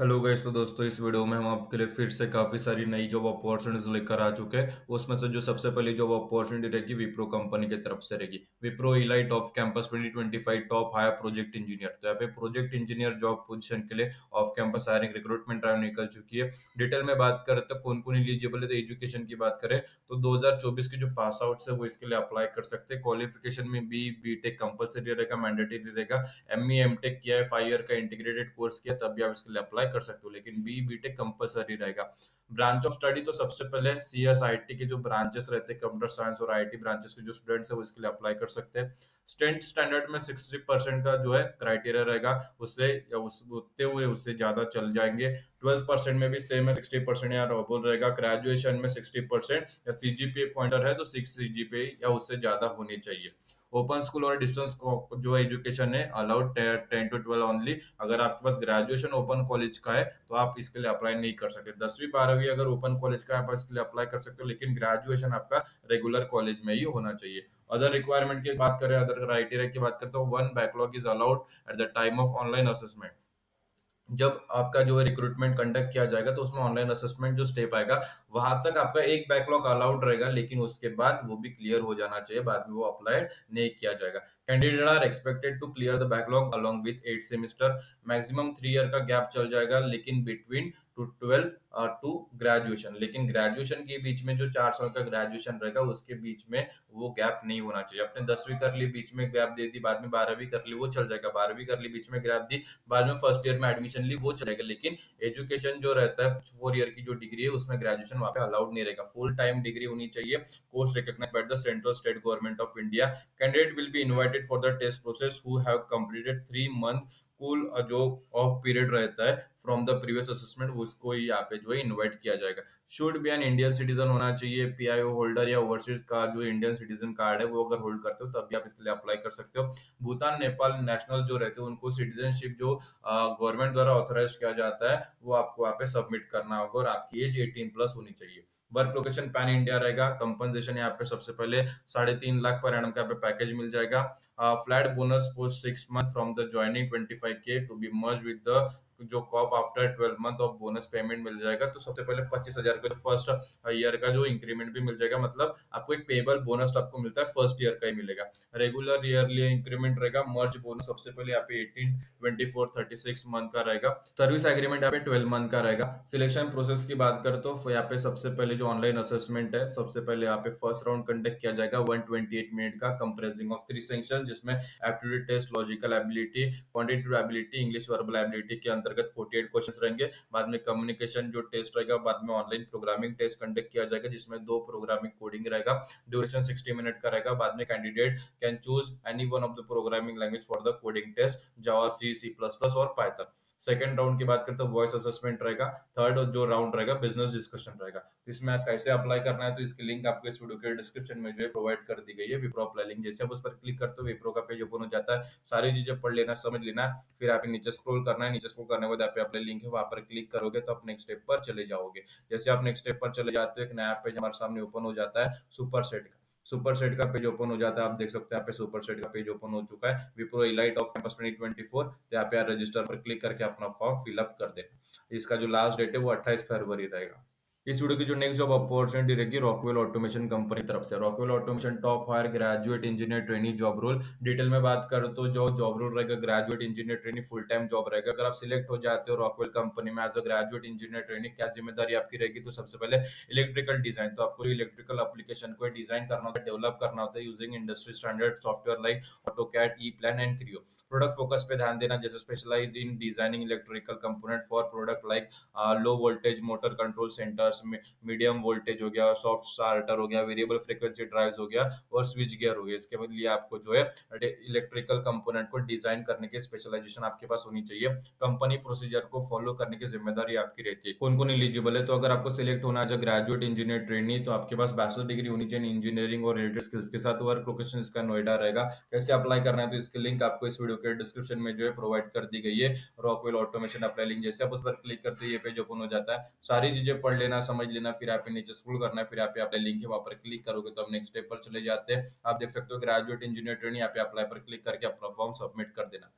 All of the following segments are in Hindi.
Hello guys. तो दोस्तों इस वीडियो में हम आपके लिए फिर से काफ़ी सारी नई जॉब अपॉर्चुनिटीज लेकर आ चुके हैं। उसमें से जो सबसे पहली जॉब अपॉर्चुनिटी रहेगी विप्रो कंपनी की तरफ से रहेगी। Wipro elite off campus 2025 top hire project engineer. तो यहाँ पे प्रोजेक्ट इंजीनियर जॉब पोजीशन के लिए off campus hiring recruitment drive निकल चुकी है। डिटेल में बात करें तो कौन कौन एलिजिबल है, तो एजुकेशन की बात करें तो 2024 के जो पास आउट है वो इसके लिए अप्लाई कर सकते हैं। क्वालिफिकेशन में बी टेक कंपलसरी रहेगा, मैंडेटरी रहेगा। एमई एमटेक किया है, 5 ईयर का इंटीग्रेटेड कोर्स किया तब भी आप इसके लिए अप्लाई कर सकते हो, लेकिन बीटेक कंपलसरी रहेगा। ब्रांच ऑफ स्टडी तो सबसे पहले सीएस आईटी के जो ब्रांचेस रहते हैं, कंप्यूटर साइंस और आईटी ब्रांचेस के जो स्टूडेंट्स है वो इसके लिए अप्लाई कर सकते हैं। स्टेट स्टैंडर्ड में 60% का जो है क्राइटेरिया रहेगा, उससे या उस उतने हुए उससे ज्यादा चल जाएंगे। 12% में भी सेम है, 60% या अबोव रहेगा। ग्रेजुएशन में 60% या सीजीपीए पॉइंटर है तो 6 सीजीपीए या उससे ज्यादा होनी चाहिए। ओपन स्कूल और डिस्टेंस जो एजुकेशन है अलाउड 10 to 12 ओनली। अगर आपके पास ग्रेजुएशन ओपन कॉलेज का है तो आप इसके लिए अप्लाई नहीं कर सकते। 10वीं 12वीं अगर ओपन कॉलेज का है आप इसके लिए अप्लाई कर सकते हो, लेकिन ग्रेजुएशन आपका रेगुलर कॉलेज में ही होना चाहिए। अदर रिक्वायरमेंट की बात करें, अदर क्राइटेरिया की बात करें तो one backlog is allowed at the time of online assessment. जब आपका जो है रिक्रूटमेंट कंडक्ट किया जाएगा तो उसमें ऑनलाइन असेसमेंट जो स्टेप आएगा वहां तक आपका एक बैकलॉग अलाउड रहेगा, लेकिन उसके बाद वो भी क्लियर हो जाना चाहिए, बाद में वो अप्लाई नहीं किया जाएगा। Candidate are expected to clear the backlog along with 8 semester. Maximum 3 year का गैप चल जाएगा, लेकिन बिटवीन टू 12 टू ग्रेजुएशन, लेकिन ग्रेजुएशन के बीच में जो 4 साल का ग्रेजुएशन रहेगा उसके बीच में वो गैप नहीं होना चाहिए। अपने 10वीं कर ली, बीच में गैप दे दी, बाद में 12वीं कर ली वो चल जाएगा। 12वीं कर ली, बीच में गैप दी, बाद में फर्स्ट ईयर में एडमिशन ली वो चलेगा, लेकिन एजुकेशन जो रहता है 4 ईयर की जो डिग्री है उसमें ग्रेजुएशन वहां पे अलाउड नहीं रहेगा। फुल टाइम डिग्री होनी चाहिए, course recognized by the central state government of India. Candidate will be invited for the test process who have completed 3 month कुल जो ऑफ पीरियड रहता है फ्रॉम द प्रीवियस असेसमेंट, उसको ही यहाँ पे जो है इनवाइट किया जाएगा। Should be an Indian citizen होना चाहिए, पीआईओ होल्डर या ओवरसीज का जो इंडियन सिटीजन कार्ड है वो अगर होल्ड करते हो तभी आप इसके लिए अप्लाई कर सकते हो। भूटान नेपाल नेशनल जो रहते हैं उनको सिटीजनशिप जो गवर्नमेंट द्वारा ऑथराइज किया जाता है वो आपको वहाँ पे सबमिट करना होगा, और आपकी एज 18+ होनी चाहिए। वर्क लोकेशन पैन इंडिया रहेगा। कंपनसेशन यहाँ पे सबसे पहले 3.5 लाख पर एनम का पे पैकेज मिल जाएगा। Flat bonus post 6 month from the joining 25K to be merge with the जो कॉप after 12 month of bonus payment मिल जाएगा। तो सबसे पहले 25,000 का फर्स्ट ईयर का जो इंक्रीमेंट भी मिल जाएगा, मतलब आपको एक पेबल बोनस आपको मिलता है, फर्स्ट ईयर का ही मिलेगा। रेगुलर ईयरली इंक्रीमेंट रहेगा। मर्ज बोनस सबसे पहले यहाँ पे 18, 24, 36 मंथ का रहेगा। सर्विस एग्रीमेंट यहाँ पे 12 मंथ का रहेगा। सिलेक्शन प्रोसेस की बात करें तो यहाँ पे सबसे पहले जो ऑनलाइन असेसमेंट है, सबसे पहले यहाँ पे फर्स्ट राउंड कंडक्ट किया जाएगा 128 मिनट का, कंप्रेसिंग ऑफ 3 सेक्शन, जिसमें aptitude test, logical ability, quantitative ability, English verbal ability के अंतर्गत 48 क्वेश्चंस रहेंगे। बाद में कम्युनिकेशन जो टेस्ट रहेगा, बाद में ऑनलाइन प्रोग्रामिंग टेस्ट कंडक्ट किया जाएगा जिसमें 2 प्रोग्रामिंग कोडिंग रहेगा। ड्यूरेशन 60 मिनट का रहेगा। बाद में candidate can choose any one of the programming language for the coding test, Java, C plus plus और पाइथन। सेकंड राउंड की बात करें तो वॉइस असेसमेंट रहेगा। थर्ड जो राउंड रहेगा बिजनेस डिस्कशन रहेगा। तो इसमें आप कैसे अप्लाई करना है तो इसकी लिंक आपको इस वीडियो के डिस्क्रिप्शन में जो है प्रोवाइड कर दी गई है, विप्रो अप्लाई लिंक। जैसे आप उस पर क्लिक करते हो विप्रो का पेज ओपन हो जाता है। सारी चीजें पढ़ लेना, समझ लेना, फिर आप नीचे स्क्रॉल करना है। नीचे स्क्रॉल करने के बाद यहाँ पे अप्लाई लिंक है, वहां पर क्लिक करोगे तो आप नेक्स्ट स्टेप पर चले जाओगे। जैसे आप नेक्स्ट स्टेप पर चले जाते हो एक नया पेज हमारे सामने ओपन हो जाता है सुपर सेट का। सुपर सेट का पेज ओपन हो जाता है, आप देख सकते हैं यहाँ पे सुपर सेट का पेज ओपन हो चुका है। विप्रो इलाइट ऑफ कैंपस 2024, तो यहाँ पे आप रजिस्टर पर क्लिक करके अपना फॉर्म फिलअप कर देना। इसका जो लास्ट डेट है वो 28 फरवरी रहेगा। इस वीडियो की जो नेक्स्ट जॉब अपॉर्चुनिटी रहेगी रॉकवेल ऑटोमेशन कंपनी तरफ से। Rockwell Automation top hire graduate engineer trainee job role. Detail में बात करूं तो जो जॉब रोल रहेगा graduate engineer trainee full time job रहेगा। अगर आप सिलेक्ट हो जाते हो रॉकवेल कंपनी में as a graduate engineer trainee, क्या जिम्मेदारी आपकी रहेगी, तो सबसे पहले इलेक्ट्रिकल डिजाइन। तो आपको इलेक्ट्रिकल एप्लीकेशन को डिजाइन करना होता है, डेवलप करना होता है using industry standard software like AutoCAD, E plan and Creo. Product focus पे ध्यान देना, जैसे specialize in designing electrical component for product like low voltage motor control centers, medium voltage हो गया, सॉफ्ट स्टार्टर हो गया, वेरिएबल फ्रीक्वेंसी ड्राइव्स हो गया और स्विच गियर हो गया। इसके लिए आपको जो है इलेक्ट्रिकल कंपोनेंट को डिजाइन करने की स्पेशलाइजेशन आपके पास होनी चाहिए। कंपनी प्रोसीजर को फॉलो करने की जिम्मेदारी आपकी रहती है। कौन कौन एलिजिबल है, तो अगर आपको सिलेक्ट होना है ग्रेजुएट इंजीनियर ट्रेनी तो आपके पास बैचलर डिग्री होनी चाहिए इंजीनियरिंग और रिलेटेड स्किल्स के साथ। वर्क लोकेशन इसका नोएडा रहेगा। कैसे अप्लाई करना है तो इसकी लिंक आपको इस वीडियो के डिस्क्रिप्शन में जो है प्रोवाइड कर दी गई है। रॉकवेल ऑटोमेशन अप्लाई लिंक, जैसे आप उस पर क्लिक करते हैं ये पेज ओपन हो जाता है। सारी चीजें पढ़ लेना, समझ लेना, फिर आप नीचे स्क्रॉल करना है, फिर आप अप्लाई लिंक है वहां पर क्लिक करोगे तो हम नेक्स्ट स्टेप पर चले जाते हैं। आप देख सकते हो ग्रेजुएट इंजीनियर ट्रेनिंग, यहाँ पे अप्लाई पर क्लिक करके अपना फॉर्म सबमिट कर देना।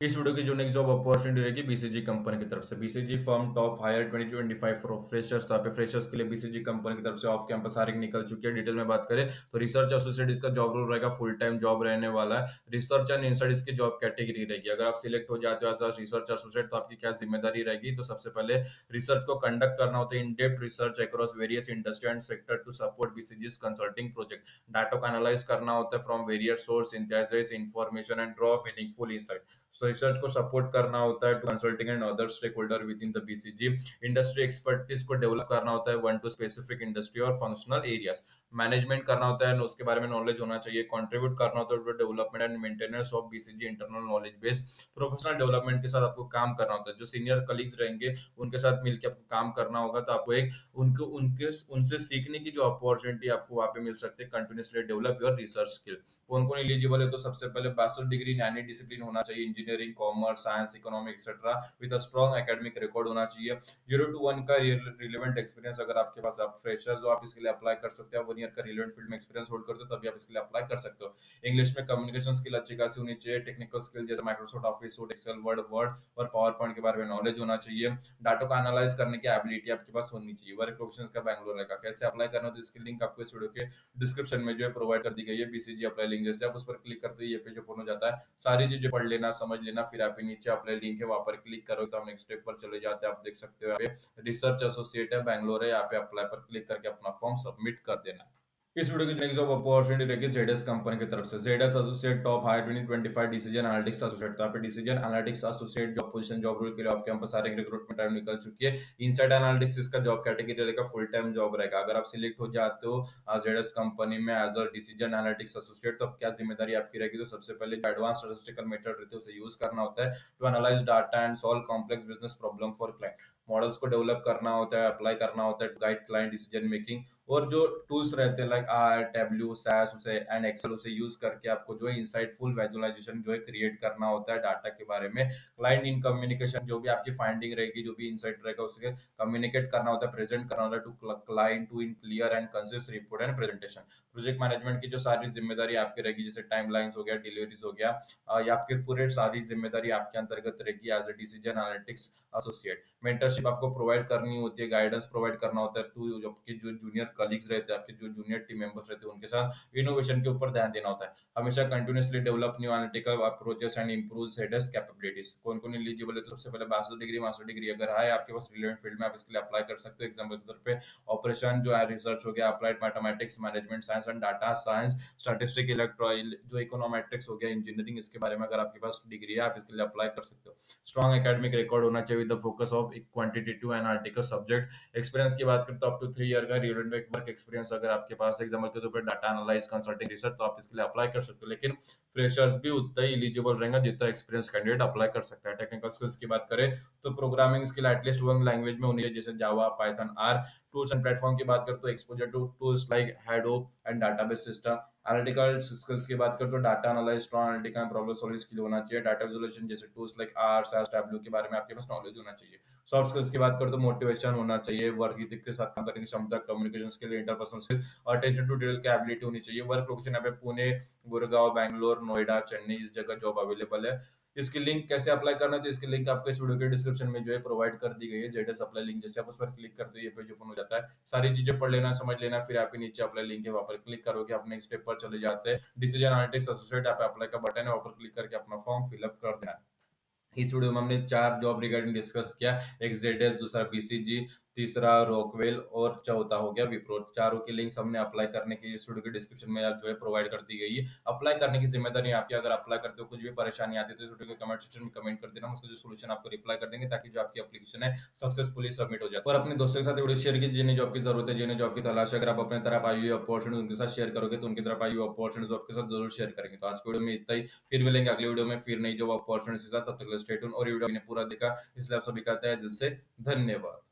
इस वीडियो की जो नेक्स्ट जॉब अपॉर्चुनिटी रहेगी बीसीजी कंपनी की तरफ से। BCG firm top hire 2025 for freshers. तो यहाँ पे फ्रेशर्स के लिए बीसीजी कंपनी की तरफ से ऑफ कैंपस हायरिंग निकल चुकी है। डिटेल में बात करें तो रिसर्च एसोसिएट इसका जॉब रोल रहेगा, फुल टाइम जॉब रहने वाला है। रिसर्च एंड इंसाइट इसकी जॉब कैटेगरी रहेगी। अगर आप सिलेक्ट हो जाते हो एज अ रिसर्च एसोसिएट तो आपकी क्या जिम्मेदारी रहेगी, तो सबसे पहले रिसर्च को कंडक्ट करना होता है, in depth research across various industry and sector to support BCG consulting project. Data को एनालाइज करना होता है from various source, synthesize information and draw meaningful insight. So research को सपोर्ट करना होता है to consulting and other stakeholder within the BCG. Industry expertise को डेवलप करना होता है वन टू स्पेसिफिक इंडस्ट्री और फंक्शनल एरियाज। मैनेजमेंट करना होता है, उसके बारे में नॉलेज होना चाहिए। कंट्रीब्यूट करना होता है to development and maintenance of BCG internal knowledge base. Professional development के साथ आपको काम करना होता है। जो सीनियर कलीग्स रहेंगे उनके साथ मिलकर आपको काम करना होगा, तो आपको एक उनको उनके उनसे सीखने की जो अपॉर्चुनिटी आपको वहां पे मिल सकती है। Continuously develop your research skill. कौन कौन एलिजिबल है, तो सबसे पहले bachelor degree in any discipline होना चाहिए, engineering, commerce, science, economic etcetera, with a strong academic record होना चाहिए। 0 to 1 का रिलेवेंट एक्सपीरियंस अगर आपके पास, आप फ्रेशर्स हो, आप इसके लिए अप्लाई कर सकते हो। 1 ईयर का रिलेवेंट फील्ड में एक्सपीरियंस होल्ड करते हो तभी आप इसके लिए अप्लाई कर सकते हो। इंग्लिश में कम्युनिकेशन स्किल अच्छी खासी होनी चाहिए। टेक्निकल स्किल जैसे Microsoft Office suite, Excel, word word और पावर पॉइंट के बारे में नॉलेज होना चाहिए। डाटा को एनालाइज करने की एबिलिटी आपके पास होनी चाहिए। वर्क लोकेशन का बैंगलोर रहेगा। कैसे अप्लाई करना, तो इसकी लिंक आपको इस वीडियो के डिस्क्रिप्शन में जो है प्रोवाइड कर दी गई है। बीसीजी अप्लाई लिंक, जैसे आप उस पर क्लिक करते हो ये पेज ओपन हो जाता है। सारी चीजें पढ़ लेना, समझ लेना, फिर आप नीचे अप्लाई लिंक है वहां पर क्लिक करो तो हम नेक्स्ट स्टेप पर चले जाते हैं। आप देख सकते हो यहाँ पे रिसर्च एसोसिएट है, बैंगलोर है। यहाँ पे अप्लाई पर क्लिक करके अपना फॉर्म सबमिट कर देना है। इस वीडियो की नेक्स्ट जॉब अपॉर्चुनिटी रहेगी जेडएस कंपनी की तरफ से। ZS associate top hire 2025 decision analytics associate. तो यहाँ पे decision analytics associate job position, job role के लिए off campus hiring recruitment time निकल चुकी है। इनसाइड एनालिटिक्स इसका जॉब कैटेगरी रहेगा, फुल टाइम जॉब रहेगा। अगर आप सिलेक्ट हो जाते हो जेडएस कंपनी में as a decision analytics associate, तो अब क्या जिम्मेदारी आपकी रहेगी, तो सबसे पहले जो एडवांस स्टैटिस्टिकल मेथड रहते हैं उसे यूज करना होता है to analyze data and solve complex business problem for client. Models को डेवलप करना होता है, अप्लाई करना होता है to guide client decision making. और जो टूल्स रहते हैं लाइक आर, टैब्ल्यू, सैस उसे एंड एक्सेल, उसे यूज करके आपको जो है इंसाइटफुल विजुअलाइजेशन जो है क्रिएट करना होता है डाटा के बारे में। क्लाइंट इन कम्युनिकेशन, जो भी आपकी फाइंडिंग रहेगी, जो भी इंसाइट रहेगा उसे कम्युनिकेट करना होता है, प्रेजेंट करना होता है to client to in clear and consist report and presentation. Project management की जो सारी जिम्मेदारी आपकी रहेगी, जैसे टाइमलाइंस हो गया, डिलीवरीज हो गया, ये आपके पूरे सारी जिम्मेदारी आपके अंतर्गत रहेगी as a decision analytics associate. Mentorship आपको प्रोवाइड करनी होती है, गाइडेंस प्रोवाइड करना होता है टू आपके जो जूनियर कलीग्स रहते हैं, आपके जो जूनियर टीम मेंबर्स रहते हैं, उनके साथ इनोवेशन के ऊपर ध्यान देना होता है। हमेशा continuously develop new analytical approaches and improve headers capabilities. कौन कौन एलिजिबल है, तो सबसे पहले बैचलर डिग्री, मास्टर डिग्री अगर है आपके पास रिलेवेंट फील्ड में, आप इसके लिए अप्लाई कर सकते हो। एग्जाम्पल के तौर पे ऑपरेशन जो है, रिसर्च हो गया, applied mathematics, management science and data science, statistic, electronic जो इकोनॉमेट्रिक्स हो गया, इंजीनियरिंग, इसके बारे में अगर आपके पास डिग्री है आप इसके लिए अप्लाई कर सकते हो। स्ट्रॉन्ग एकेडमिक रिकॉर्ड होना चाहिए with the focus of quantitative and article subject. Experience की बात करें तो अप टू 3 ईयर का रिलेवेंट वर्क एक्सपीरियंस अगर आपके पास, एग्जाम्पल के तौर पर डाटा एनालाइज, कंसल्टिंग, रिसर्च, तो आप इसके लिए अप्लाई कर सकते हो। लेकिन फ्रेशर्स भी उतना ही एलिजिबल रहेगा जितना एक्सपीरियंस कैंडिडेट अप्लाई कर सकता है। टेक्निकल स्किल्स की बात करें तो programming skill at least one language में होनी है, जैसे Java, Python, R. Tools and platform की बात करें तो exposure to tools like Hadoop and database system. Analytical skills की बात करें तो data analyse, strong analytical problem solving skill होना चाहिए। डाटा विजुअलाइजेशन जैसे tools like R, SAS, Tableau के बारे में आपके पास नॉलेज होना चाहिए। सॉफ्ट स्किल्स की बात करें तो मोटिवेशन होना चाहिए, वर्क एथिक के साथ काम करने की क्षमता, कम्युनिकेशन स्किल, इंटरपर्सनल स्किल और अटेंशन टू डिटेल की एबिलिटी होनी चाहिए। वर्क लोकेशन यहाँ पे पुणे, गुड़गांव, बैंगलोर, नोएडा, चेन्नई, इस जगह जॉब अवेलेबल है। इसकी लिंक कैसे अप्लाई करना है, तो इसकी लिंक आपको इस वीडियो के डिस्क्रिप्शन में जो है प्रोवाइड कर दी गई है। जेडएस अप्लाई लिंक, जैसे आप उस पर क्लिक करते हो ये पेज ओपन हो जाता है। सारी चीजें पढ़ लेना, समझ लेना, फिर आपके नीचे अप्लाई लिंक है वहां पर क्लिक करोगे, आप नेक्स्ट स्टेप पर चले जाते हैं। डिसीजन एनालिटिक्स एसोसिएट, आप अप्लाई का बटन है वहां पर क्लिक करके अपना फॉर्म फिलअप कर देना है। इस वीडियो में हमने 4 जॉब रिगार्डिंग डिस्कस किया। एक जेडएस, दूसरा बीसीजी, तीसरा रॉकवेल और चौथा हो गया विप्रो। चारों की लिंक्स हमने अप्लाई करने की इस वीडियो के डिस्क्रिप्शन में जो है प्रोवाइड कर दी गई है। अप्लाई करने की जिम्मेदारी आपकी। अगर अप्लाई करते हो कुछ भी परेशानी आती है तो इस वीडियो के कमेंट सेक्शन में कमेंट कर देना, हम उसका जो सोल्यूशन आपको रिप्लाई कर देंगे ताकि जो आपकी एप्लीकेशन है सक्सेसफुली सबमिट हो जाए। और अपने दोस्तों के साथ वीडियो शेयर कीजिए जिन्हें जॉब की जरूरत है, जिन्हें जॉब की तलाश है। अगर आप अपने तरफ आई हुई अपॉर्चुनिटी उनके साथ शेयर करोगे तो उनकी तरफ आई हुई अपॉर्चुनिटी आपके साथ जरूर शेयर करेंगे। तो आज की वीडियो में इतना ही, फिर मिलेंगे अगले वीडियो में फिर नई जॉब अपॉर्चुनिटी के साथ। तब तक स्टे ट्यून। और वीडियो ने पूरा देखा इसलिए आप सभी का तहे दिल से धन्यवाद।